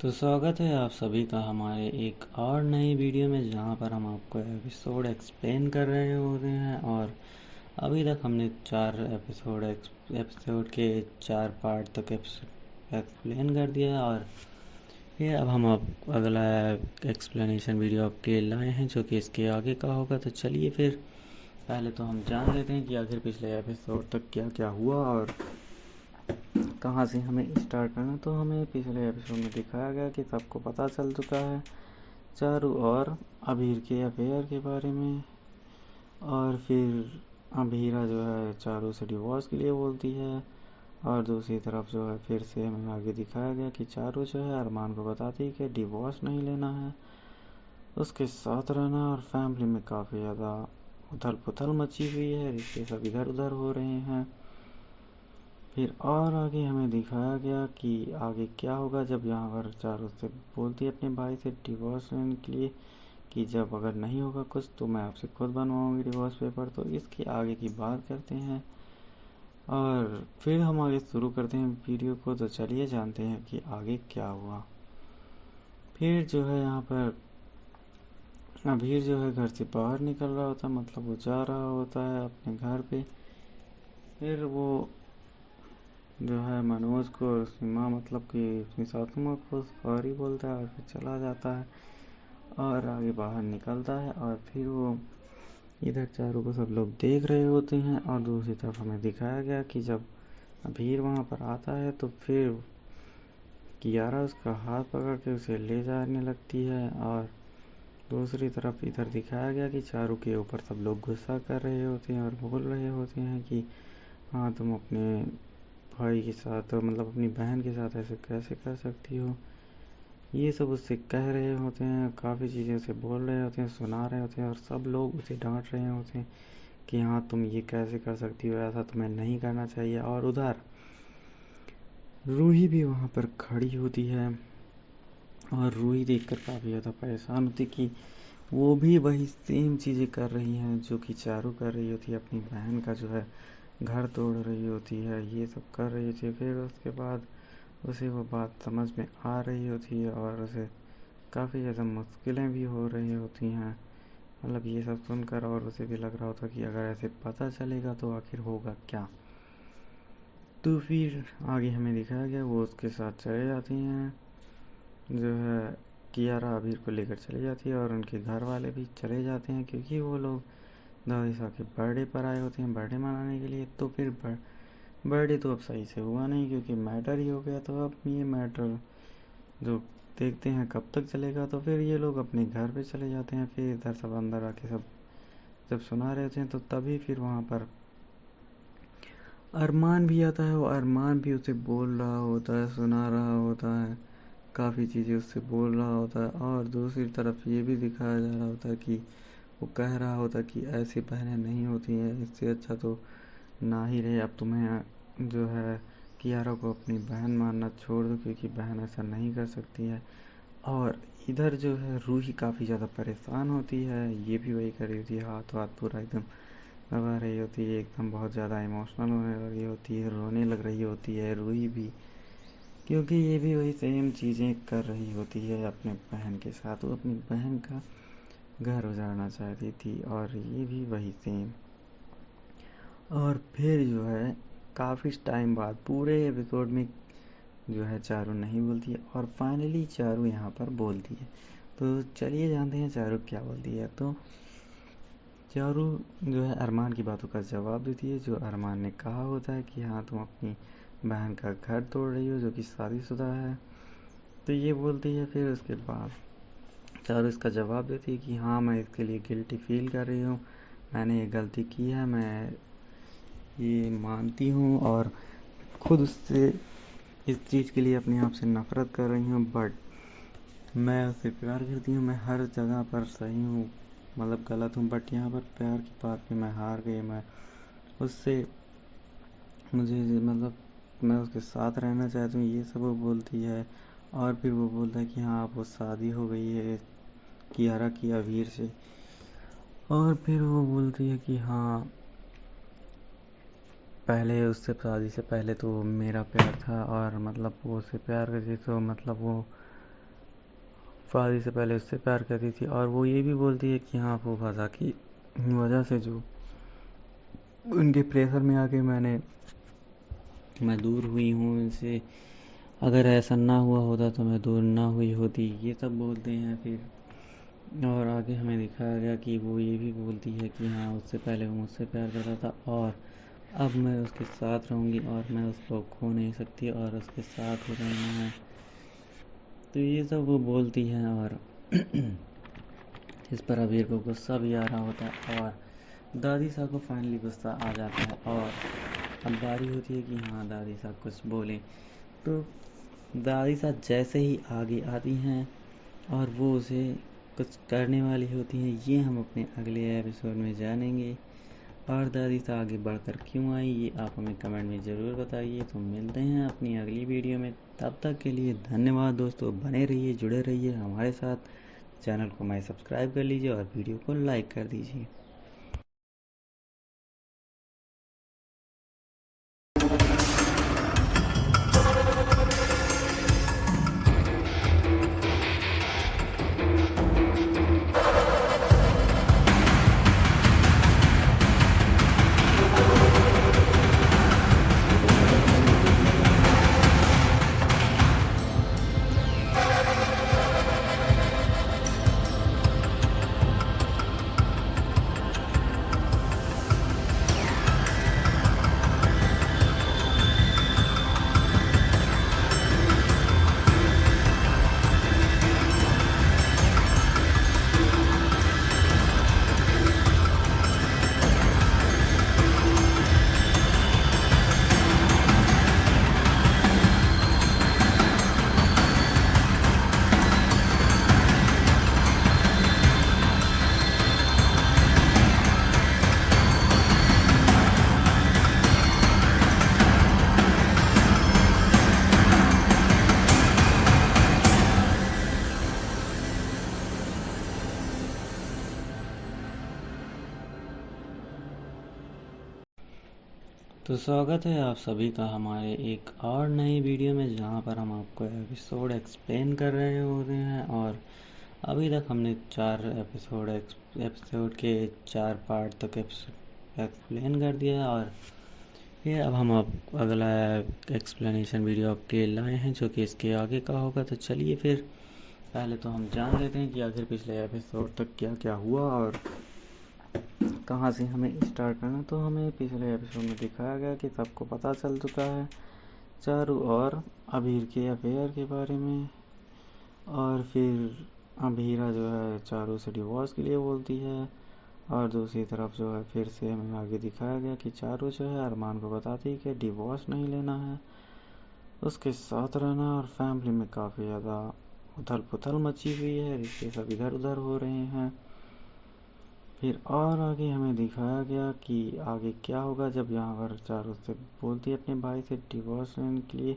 तो स्वागत है आप सभी का हमारे एक और नई वीडियो में, जहाँ पर हम आपको एपिसोड एक्सप्लेन कर रहे होते हैं। और अभी तक हमने एपिसोड के 4 पार्ट तक एक्सप्लेन कर दिया है। और फिर अब हम आप अगला एक्सप्लेनेशन वीडियो आपके लिए लाए हैं, जो कि इसके आगे का होगा। तो चलिए फिर पहले तो हम जान लेते हैं कि आखिर पिछले एपिसोड तक क्या क्या हुआ और कहाँ से हमें स्टार्ट करना। तो हमें पिछले एपिसोड में दिखाया गया कि सबको पता चल चुका है चारू और अबीर के अफेयर के बारे में। और फिर अबीरा जो है चारू से डिवोर्स के लिए बोलती है, और दूसरी तरफ जो है फिर से हमें आगे दिखाया गया कि चारू जो है अरमान को बताती है कि डिवोर्स नहीं लेना है, उसके साथ रहना। और फैमिली में काफ़ी ज़्यादा उथल पुथल मची हुई है, रिश्ते सब इधर उधर हो रहे हैं। फिर और आगे हमें दिखाया गया कि आगे क्या होगा जब यहाँ पर चारू से बोलती है अपने भाई से डिवोर्स लेने के लिए कि जब अगर नहीं होगा कुछ तो मैं आपसे खुद बनवाऊंगी डिवोर्स पेपर। तो इसके आगे की बात करते हैं और फिर हम आगे शुरू करते हैं वीडियो को। तो चलिए जानते हैं कि आगे क्या हुआ। फिर जो है यहाँ पर अबीर जो है घर से बाहर निकल रहा होता है, मतलब वो जा रहा होता है अपने घर पे। फिर वो जो है मनोज को और उसकी माँ, मतलब कि अपनी सासू माँ को सॉरी बोलता है और फिर चला जाता है और आगे बाहर निकलता है। और फिर वो इधर चारों को सब लोग देख रहे होते हैं, और दूसरी तरफ हमें दिखाया गया कि जब अबीर वहाँ पर आता है तो फिर कियारा उसका हाथ पकड़ के उसे ले जाने लगती है। और दूसरी तरफ इधर दिखाया गया कि चारू के ऊपर सब लोग गुस्सा कर रहे होते हैं और बोल रहे होते हैं कि हाँ तुम अपने भाई के साथ, मतलब अपनी बहन के साथ ऐसे कैसे कर सकती हो। ये सब उससे कह रहे होते हैं, काफ़ी चीज़ें उसे बोल रहे होते हैं, सुना रहे होते हैं, और सब लोग उसे डांट रहे होते हैं कि हाँ तुम ये कैसे कर सकती हो, ऐसा तुम्हें नहीं करना चाहिए। और उधर रूही भी वहाँ पर खड़ी होती है, और रूही देखकर काफ़ी ज़्यादा परेशान होती कि वो भी वही सेम चीज़ें कर रही हैं जो कि चारू कर रही होती है, अपनी बहन का जो है घर तोड़ रही होती है, ये सब कर रही थी। फिर उसके बाद उसे वो बात समझ में आ रही होती है और उसे काफ़ी ज़्यादा मुश्किलें भी हो रही होती हैं, मतलब ये सब सुनकर। और उसे भी लग रहा होता कि अगर ऐसे पता चलेगा तो आखिर होगा क्या। तो फिर आगे हमें दिखाया गया वो उसके साथ चले जाती हैं, जो है कियारा अबीर को लेकर चली जाती है, और उनके घर वाले भी चले जाते हैं क्योंकि वो लोग दादी साहब के बर्थडे पर आए होते हैं, बर्थडे मनाने के लिए। तो फिर बर्थडे तो अब सही से हुआ नहीं क्योंकि मैटर ही हो गया। तो अब ये मैटर जो देखते हैं कब तक चलेगा। तो फिर ये लोग अपने घर पे चले जाते हैं। फिर इधर सब अंदर आके सब जब सुना रहे होते हैं तो तभी फिर वहाँ पर अरमान भी आता है। वो अरमान भी उसे बोल रहा होता है, सुना रहा होता है, काफ़ी चीज़ें उससे बोल रहा होता है। और दूसरी तरफ ये भी दिखाया जा रहा होता है कि वो कह रहा होता है कि ऐसी बहनें नहीं होती हैं, इससे अच्छा तो ना ही रहे। अब तुम्हें जो है कियारा को अपनी बहन मानना छोड़ दो, क्योंकि बहन ऐसा नहीं कर सकती है। और इधर जो है रूही काफ़ी ज़्यादा परेशान होती है, ये भी वही कर रही होती है, हाथ हाथ पूरा एकदम दबा रही होती है, एकदम बहुत ज़्यादा इमोशनल होने लगी होती है, रोने लग रही होती है रूही भी, क्योंकि ये भी वही सेम चीज़ें कर रही होती है अपने बहन के साथ। वो अपनी बहन का घर उजाड़ना चाहती थी, और ये भी वही सेम। और फिर जो है काफ़ी टाइम बाद पूरे एपिसोड में जो है चारू नहीं बोलती है, और फाइनली चारू यहाँ पर बोलती है। तो चलिए जानते हैं चारू क्या बोलती है। तो चारू जो है अरमान की बातों का जवाब देती है, जो अरमान ने कहा होता है कि हाँ तुम अपनी बहन का घर तोड़ रही हो जो कि शादीशुदा है। तो ये बोलती है। फिर उसके बाद चारू इसका जवाब देती है कि हाँ मैं इसके लिए गिल्टी फील कर रही हूँ, मैंने ये गलती की है, मैं ये मानती हूँ, और खुद उससे इस चीज़ के लिए अपने आप से नफ़रत कर रही हूँ। बट मैं उससे प्यार करती हूँ, मैं हर जगह पर सही हूँ, मतलब गलत हूँ, बट यहाँ पर प्यार की बात में मैं हार गई। मैं उससे मुझे मतलब मैं उसके साथ रहना चाहती हूँ, ये सब वो बोलती है। और फिर वो बोलता है कि हाँ अब वो शादी हो गई है कियारा की अबीर से। और फिर वो बोलती है कि हाँ पहले उससे शादी से पहले तो मेरा प्यार था, और मतलब वो उससे प्यार करती तो मतलब वो शादी से पहले उससे प्यार करती थी, और वो ये भी बोलती है कि हाँ फूफासा की वजह से जो उनके प्रेशर में आके मैं दूर हुई हूँ इनसे, अगर ऐसा ना हुआ होता तो मैं दूर ना हुई होती, ये सब बोलते हैं। फिर और आगे हमें दिखाया गया कि वो ये भी बोलती है कि हाँ उससे पहले वो मुझसे प्यार करता था, और अब मैं उसके साथ रहूँगी और मैं उसको खो नहीं सकती और उसके साथ ही रहना है। तो ये सब वो बोलती है, और इस पर अबीर को गुस्सा भी आ रहा होता है, और दादी साहब को फाइनली गुस्सा आ जाता है, और अब बारी होती है कि हाँ दादी साहब कुछ बोलें। तो दादी साहब जैसे ही आगे आती हैं और वो उसे कुछ करने वाली होती हैं, ये हम अपने अगले एपिसोड में जानेंगे। और दादी साहब आगे बढ़कर क्यों आई, ये आप हमें कमेंट में ज़रूर बताइए। तो मिलते हैं अपनी अगली वीडियो में, तब तक के लिए धन्यवाद दोस्तों। बने रहिए, जुड़े रहिए हमारे साथ। चैनल को सब्सक्राइब कर लीजिए और वीडियो को लाइक कर दीजिए। तो स्वागत है आप सभी का हमारे एक और नई वीडियो में, जहाँ पर हम आपको एपिसोड एक्सप्लेन कर रहे होते हैं। और अभी तक हमने 4 एपिसोड के 4 पार्ट तक एक्सप्लेन कर दिया है, और फिर अब हम आप अगला एक्सप्लेनेशन वीडियो आपके लिए लाए हैं, जो कि इसके आगे का होगा। तो चलिए फिर पहले तो हम जान लेते हैं कि आखिर पिछले एपिसोड तक क्या क्या हुआ और कहाँ से हमें स्टार्ट करना। तो हमें पिछले एपिसोड में दिखाया गया कि सबको पता चल चुका है चारू और अबीर के अफेयर के बारे में, और फिर अबीरा जो है चारू से डिवोर्स के लिए बोलती है, और दूसरी तरफ जो है फिर से हमें आगे दिखाया गया कि चारू जो है अरमान को बताती है कि डिवोर्स नहीं लेना है, उसके साथ रहना। और फैमिली में काफ़ी ज़्यादा उथल पुथल मची हुई है, रिश्ते सब इधर उधर हो रहे हैं। फिर और आगे हमें दिखाया गया कि आगे क्या होगा जब यहाँ पर चारू से बोलती है अपने भाई से डिवोर्स लेने के लिए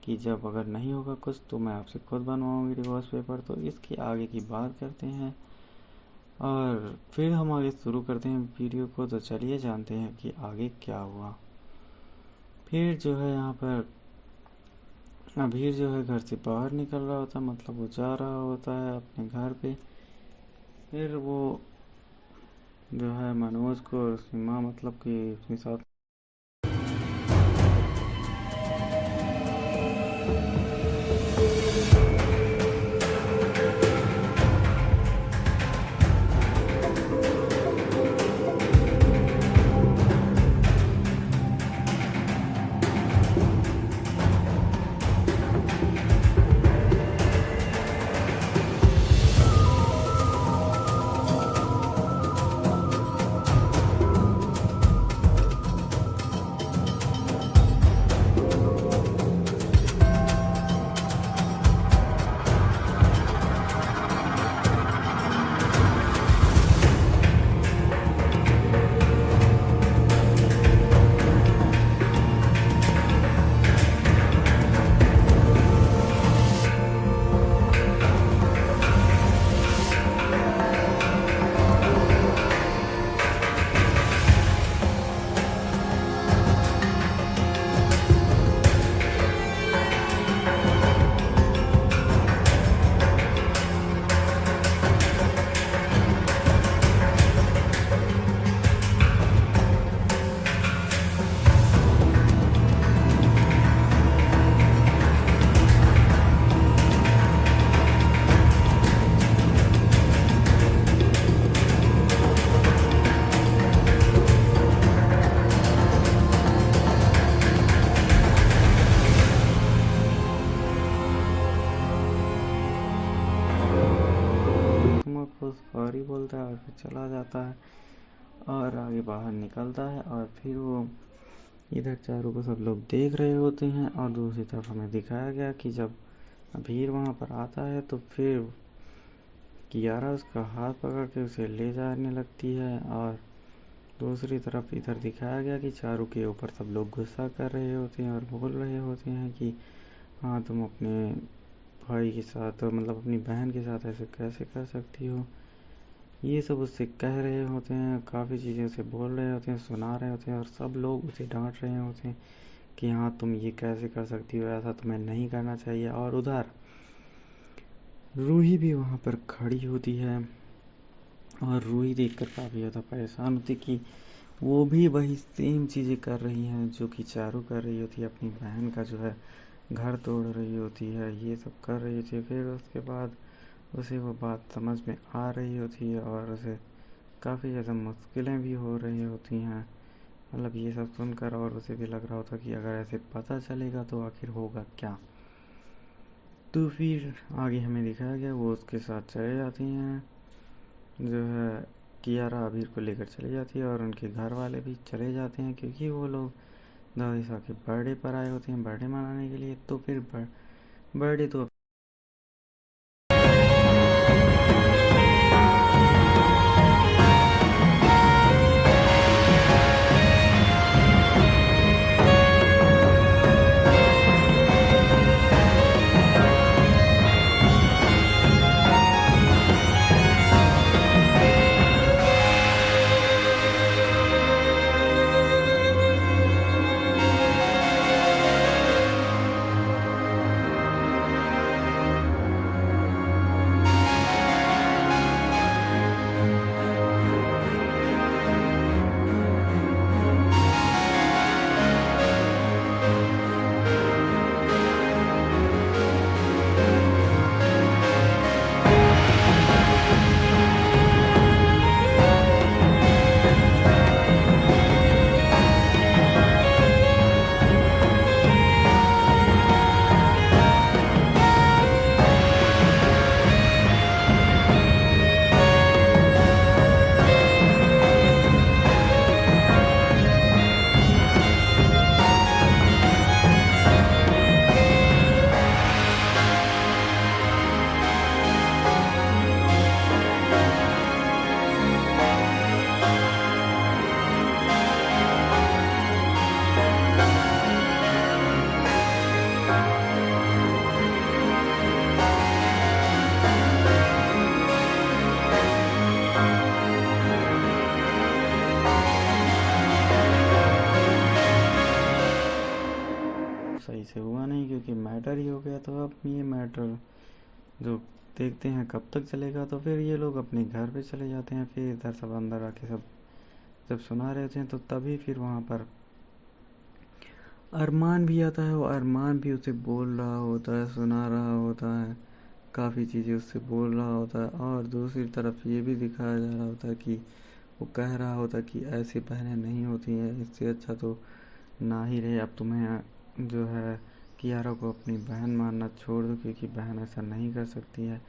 कि जब अगर नहीं होगा कुछ तो मैं आपसे खुद बनवाऊंगी डिवोर्स पेपर। तो इसकी आगे की बात करते हैं और फिर हम आगे शुरू करते हैं वीडियो को। तो चलिए जानते हैं कि आगे क्या हुआ। फिर जो है यहाँ पर अभीर जो है घर से बाहर निकल रहा होता है, मतलब वो जा रहा होता है अपने घर पे। फिर वो जो है मनोज को और उसकी माँ मतलब कि अपने साथ सॉरी बोलता है और फिर चला जाता है और आगे बाहर निकलता है। और फिर वो इधर चारों को सब लोग देख रहे होते हैं और दूसरी तरफ हमें दिखाया गया कि जब अभीर वहाँ पर आता है तो फिर कियारा उसका हाथ पकड़ के उसे ले जाने लगती है। और दूसरी तरफ इधर दिखाया गया कि चारू के ऊपर सब लोग गुस्सा कर रहे होते हैं और बोल रहे होते हैं कि हाँ तुम अपने भाई के साथ मतलब अपनी बहन के साथ ऐसे कैसे कर सकती हो। ये सब उससे कह रहे होते हैं, काफ़ी चीज़ें उसे बोल रहे होते हैं, सुना रहे होते हैं और सब लोग उसे डांट रहे होते हैं कि हाँ तुम ये कैसे कर सकती हो, ऐसा तुम्हें नहीं करना चाहिए। और उधर रूही भी वहाँ पर खड़ी होती है और रूही देखकर काफ़ी ज़्यादा परेशान होती कि वो भी वही सेम चीज़ें कर रही हैं जो कि चारू कर रही होती है, अपनी बहन का जो है घर तोड़ रही होती है, ये सब कर रही होती है। फिर उसके बाद उसे वो बात समझ में आ रही होती है और उसे काफ़ी ज़्यादा मुश्किलें भी हो रही होती हैं, मतलब ये सब सुनकर। और उसे भी लग रहा होता कि अगर ऐसे पता चलेगा तो आखिर होगा क्या। तो फिर आगे हमें दिखाया गया वो उसके साथ चले जाती हैं, जो है कियारा अबीर को लेकर चली जाती है और उनके घर वाले भी चले जाते हैं क्योंकि वो लोग दादी साहब के बर्थडे पर आए होते हैं, बर्थडे मनाने के लिए। तो फिर बर्थडे तो सही से हुआ नहीं क्योंकि मैटर ही हो गया। तो अब ये मैटर जो देखते हैं कब तक चलेगा। तो फिर ये लोग अपने घर पे चले जाते हैं। फिर इधर सब अंदर आके सब जब सुना रहे थे तो तभी फिर वहाँ पर अरमान भी आता है। वो अरमान भी उसे बोल रहा होता है, सुना रहा होता है, काफ़ी चीज़ें उससे बोल रहा होता है। और दूसरी तरफ ये भी दिखाया जा रहा होता है कि वो कह रहा होता है कि ऐसी बहनें नहीं होती हैं, इससे अच्छा तो ना ही रहे। अब तुम्हें जो है कियारा को अपनी बहन मानना छोड़ दो क्योंकि बहन ऐसा नहीं कर सकती है।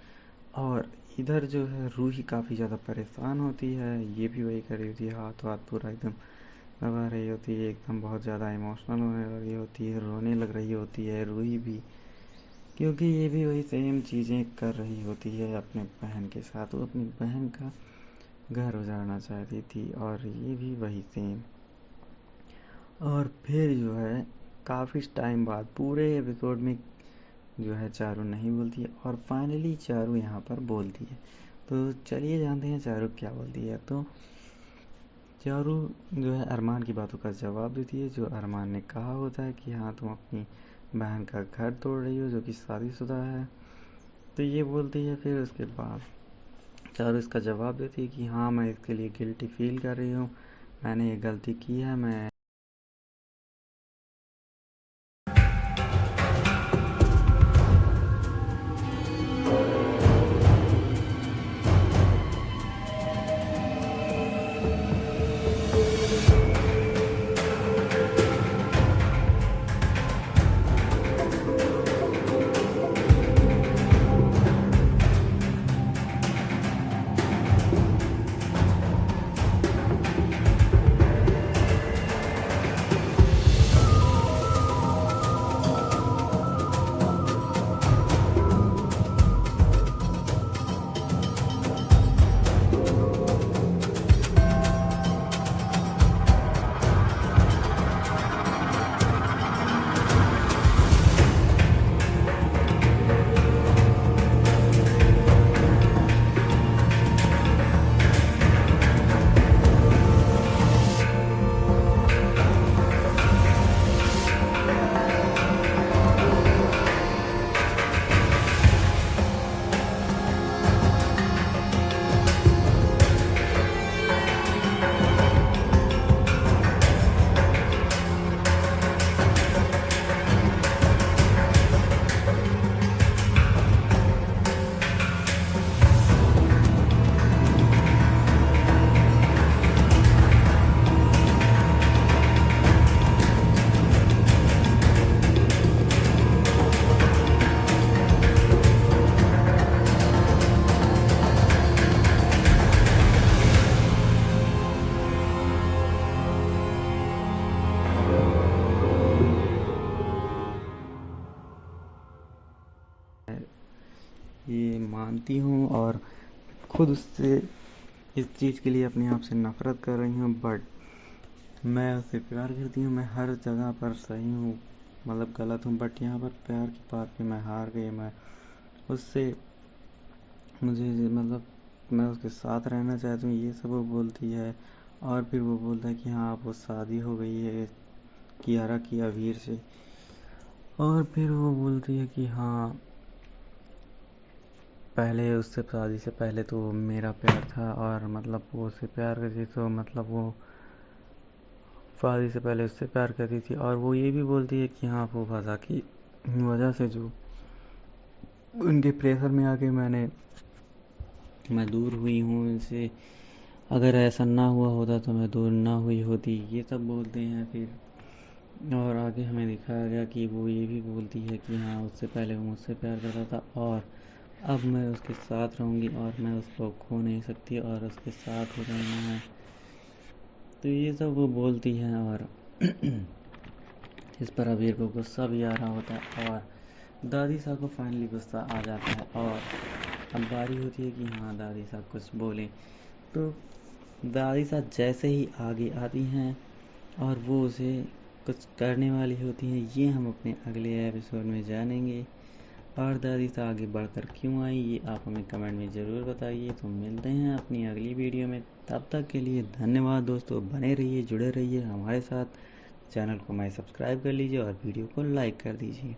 और इधर जो है रूही काफ़ी ज़्यादा परेशान होती है, ये भी वही कर रही होती है, हाथ वाथ पूरा एकदम दबा रही होती है, एकदम बहुत ज़्यादा इमोशनल होने लगी होती है, रोने लग रही होती है रूही भी, क्योंकि ये भी वही सेम चीज़ें कर रही होती है अपने बहन के साथ। वो अपनी बहन का घर उजाड़ना चाहती थी और ये भी वही सेम। और फिर जो है काफ़ी टाइम बाद पूरे एपिसोड में जो है चारू नहीं बोलती है और फाइनली चारू यहाँ पर बोलती है। तो चलिए जानते हैं चारू क्या बोलती है। तो चारू जो है अरमान की बातों का जवाब देती है, जो अरमान ने कहा होता है कि हाँ तुम अपनी बहन का घर तोड़ रही हो जो कि शादीशुदा है। तो ये बोलती है। फिर उसके बाद चारू इसका जवाब देती है कि हाँ मैं इसके लिए गिल्टी फील कर रही हूँ, मैंने ये गलती की है, मैं मानती हूँ और खुद उससे इस चीज़ के लिए अपने आप से नफ़रत कर रही हूँ, बट मैं उससे प्यार करती हूँ। मैं हर जगह पर सही हूँ, मतलब गलत हूँ, बट यहाँ पर प्यार की बात पे मैं हार गई। मैं उससे मुझे मतलब मैं उसके साथ रहना चाहती हूँ, ये सब वो बोलती है। और फिर वो बोलता है कि हाँ वो शादी हो गई है कियारा की अवीर से। और फिर वो बोलती है कि हाँ पहले उससे शादी से पहले तो मेरा प्यार था, और मतलब वो उससे प्यार करती तो मतलब वो शादी से पहले उससे प्यार करती थी। और वो ये भी बोलती है कि हाँ वो वजह की वजह से जो उनके प्रेशर में आके मैं दूर हुई हूँ इनसे। अगर ऐसा ना हुआ होता तो मैं दूर ना हुई होती, ये सब बोलते हैं। फिर और आगे हमें दिखाया गया कि वो ये भी बोलती है कि हाँ उससे पहले वो मुझसे प्यार करता था, और अब मैं उसके साथ रहूँगी और मैं उसको खो नहीं सकती और उसके साथ ही रहना है। तो ये सब वो बोलती है, और इस पर अबीर को गुस्सा भी आ रहा होता है, और दादी साहब को फाइनली गुस्सा आ जाता है। और अब बारी होती है कि हाँ दादी साहब कुछ बोलें। तो दादी साहब जैसे ही आगे आती हैं और वो उसे कुछ करने वाली होती हैं, ये हम अपने अगले एपिसोड में जानेंगे। और दादी साहब आगे बढ़कर क्यों आई, ये आप हमें कमेंट में ज़रूर बताइए। तो मिलते हैं अपनी अगली वीडियो में, तब तक के लिए धन्यवाद दोस्तों। बने रहिए, जुड़े रहिए हमारे साथ। चैनल को सब्सक्राइब कर लीजिए और वीडियो को लाइक कर दीजिए।